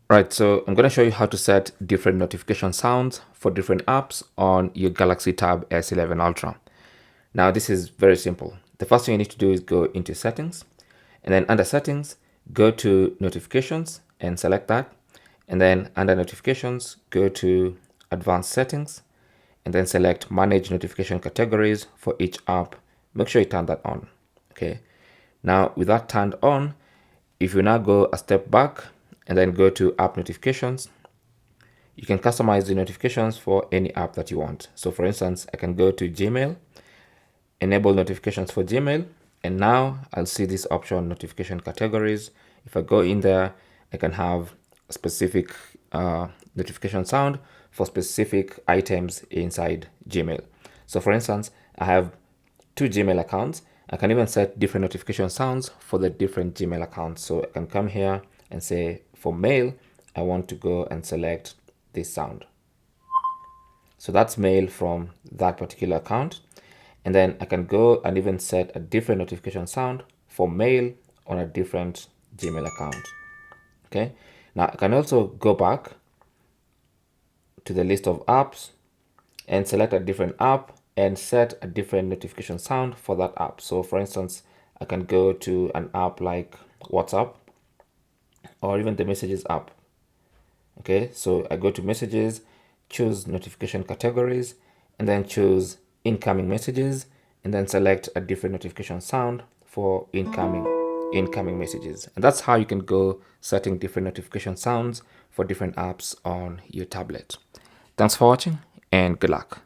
Right, so I'm going to show you how to set different notification sounds for different apps on your Galaxy Tab S11 Ultra. Now, this is very simple. The first thing you need to do is go into settings, and then under settings, go to notifications and select that. And then under notifications, go to advanced settings, and then select manage notification categories for each app. Make sure you turn that on. Okay. Now, with that turned on, if you now go a step back and then go to app notifications, you can customize the notifications for any app that you want. So for instance, I can go to Gmail, enable notifications for Gmail, and now I'll see this option, notification categories. If I go in there, I can have a specific notification sound for specific items inside Gmail. So for instance, I have 2 Gmail accounts. I can even set different notification sounds for the different Gmail accounts. So I can come here and say for mail, I want to go and select this sound. So that's mail from that particular account. And then I can go and even set a different notification sound for mail on a different Gmail account. Okay. Now I can also go back to the list of apps and select a different app and set a different notification sound for that app. So for instance, I can go to an app like WhatsApp or even the messages app. Okay, so I go to messages, choose notification categories, and then choose incoming messages, and then select a different notification sound for incoming messages. And that's how you can go setting different notification sounds for different apps on your tablet. Thanks for watching and good luck.